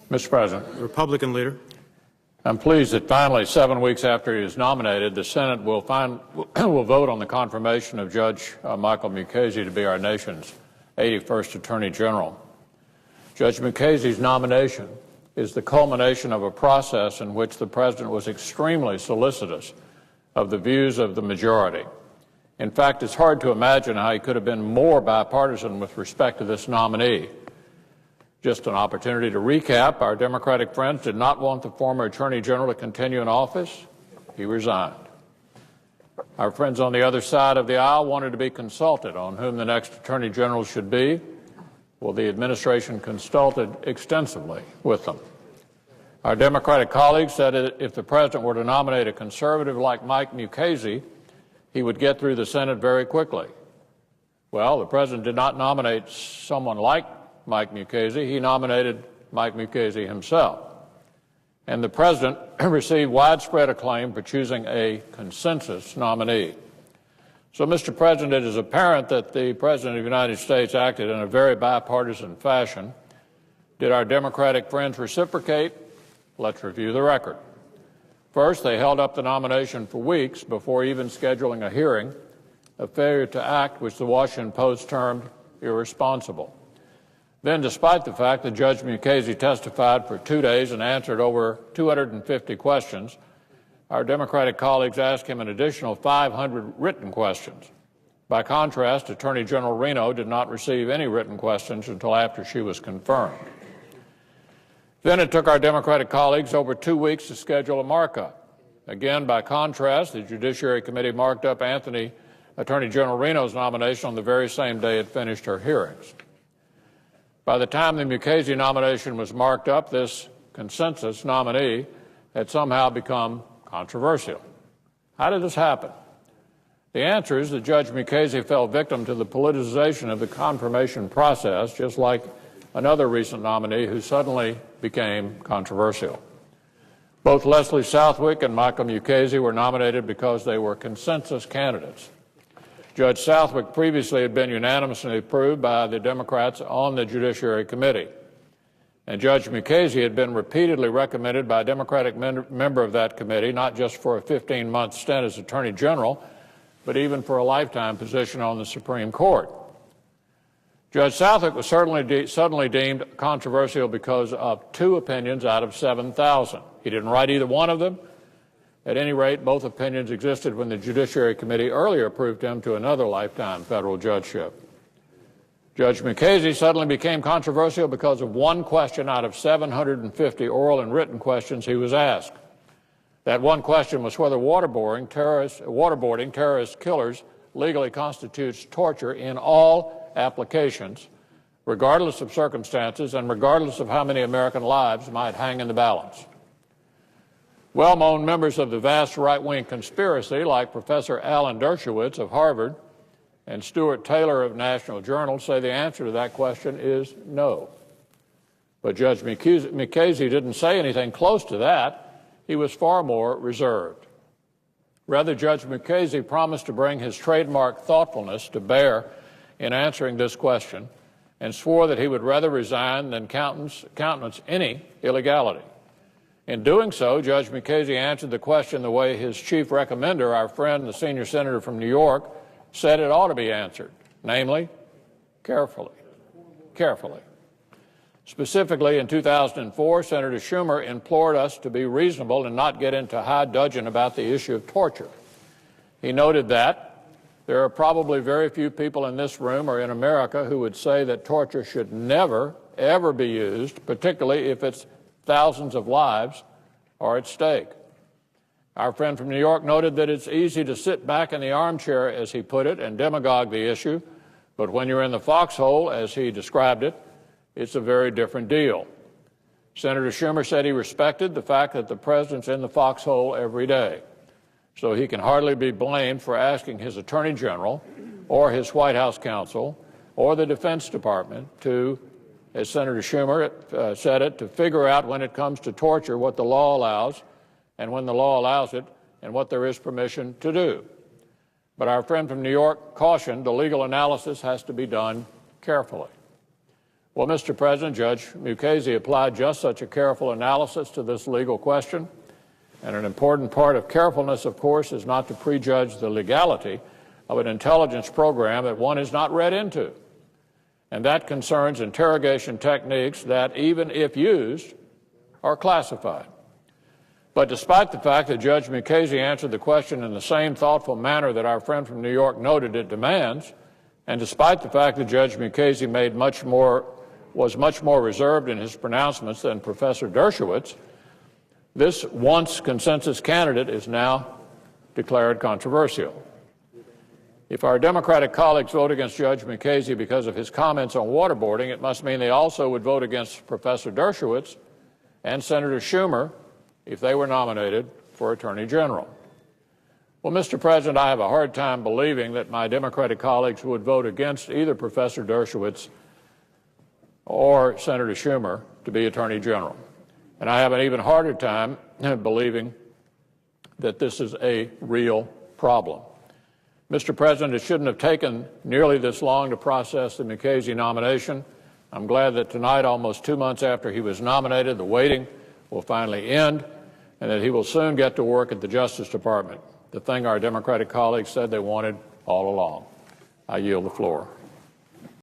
Mr. President. The Republican leader. I'm pleased that finally, 7 weeks after he is nominated, the Senate will vote on the confirmation of Judge Michael Mukasey to be our nation's 81st Attorney General. Judge Mukasey's nomination is the culmination of a process in which the President was extremely solicitous of the views of the majority. In fact, it's hard to imagine how he could have been more bipartisan with respect to this nominee. Just an opportunity to recap, our Democratic friends did not want the former Attorney General to continue in office. He resigned. Our friends on the other side of the aisle wanted to be consulted on whom the next Attorney General should be. Well, the administration consulted extensively with them. Our Democratic colleagues said that if the President were to nominate a conservative like Mike Mukasey, he would get through the Senate very quickly. Well, the President did not nominate someone like Mike Mukasey. He nominated Mike Mukasey himself. And the President received widespread acclaim for choosing a consensus nominee. So, Mr. President, it is apparent that the President of the United States acted in a very bipartisan fashion. Did our Democratic friends reciprocate? Let's review the record. First, they held up the nomination for weeks before even scheduling a hearing, a failure to act which the Washington Post termed irresponsible. Then, despite the fact that Judge Mukasey testified for 2 days and answered over 250 questions, our Democratic colleagues asked him an additional 500 written questions. By contrast, Attorney General Reno did not receive any written questions until after she was confirmed. Then it took our Democratic colleagues over 2 weeks to schedule a markup. Again, by contrast, the Judiciary Committee marked up Attorney General Reno's nomination on the very same day it finished her hearings. By the time the Mukasey nomination was marked up, this consensus nominee had somehow become controversial. How did this happen? The answer is that Judge Mukasey fell victim to the politicization of the confirmation process, just like another recent nominee who suddenly became controversial. Both Leslie Southwick and Michael Mukasey were nominated because they were consensus candidates. Judge Southwick previously had been unanimously approved by the Democrats on the Judiciary Committee. And Judge Mukasey had been repeatedly recommended by a Democratic member of that committee, not just for a 15-month stint as Attorney General, but even for a lifetime position on the Supreme Court. Judge Southwick was suddenly deemed controversial because of 2 opinions out of 7,000. He didn't write either one of them. At any rate, both opinions existed when the Judiciary Committee earlier approved him to another lifetime federal judgeship. Judge Mukasey suddenly became controversial because of 1 question out of 750 oral and written questions he was asked. That 1 question was whether waterboarding terrorist killers legally constitutes torture in all applications, regardless of circumstances and regardless of how many American lives might hang in the balance. Well-known members of the vast right-wing conspiracy, like Professor Alan Dershowitz of Harvard and Stuart Taylor of National Journal, say the answer to that question is no. But Judge Mukasey didn't say anything close to that. He was far more reserved. Rather, Judge Mukasey promised to bring his trademark thoughtfulness to bear in answering this question and swore that he would rather resign than countenance any illegality. In doing so, Judge Mukasey answered the question the way his chief recommender, our friend, the senior senator from New York, said it ought to be answered, namely, carefully. Carefully. Specifically, in 2004, Senator Schumer implored us to be reasonable and not get into high dudgeon about the issue of torture. He noted that there are probably very few people in this room or in America who would say that torture should never, ever be used, particularly if it's thousands of lives are at stake. Our friend from New York noted that it's easy to sit back in the armchair, as he put it, and demagogue the issue, but when you're in the foxhole, as he described it, it's a very different deal. Senator Schumer said he respected the fact that the President's in the foxhole every day, so he can hardly be blamed for asking his Attorney General or his White House counsel or the Defense Department to, as Senator Schumer said it, to figure out when it comes to torture what the law allows and when the law allows it and what there is permission to do. But our friend from New York cautioned the legal analysis has to be done carefully. Well, Mr. President, Judge Mukasey applied just such a careful analysis to this legal question, and an important part of carefulness, of course, is not to prejudge the legality of an intelligence program that one is not read into, and that concerns interrogation techniques that, even if used, are classified. But despite the fact that Judge Mukasey answered the question in the same thoughtful manner that our friend from New York noted it demands, and despite the fact that Judge Mukasey was much more reserved in his pronouncements than Professor Dershowitz, this once consensus candidate is now declared controversial. If our Democratic colleagues vote against Judge Mukasey because of his comments on waterboarding, it must mean they also would vote against Professor Dershowitz and Senator Schumer if they were nominated for Attorney General. Well, Mr. President, I have a hard time believing that my Democratic colleagues would vote against either Professor Dershowitz or Senator Schumer to be Attorney General. And I have an even harder time believing that this is a real problem. Mr. President, it shouldn't have taken nearly this long to process the Mukasey nomination. I'm glad that tonight, almost 2 months after he was nominated, the waiting will finally end, and that he will soon get to work at the Justice Department, the thing our Democratic colleagues said they wanted all along. I yield the floor.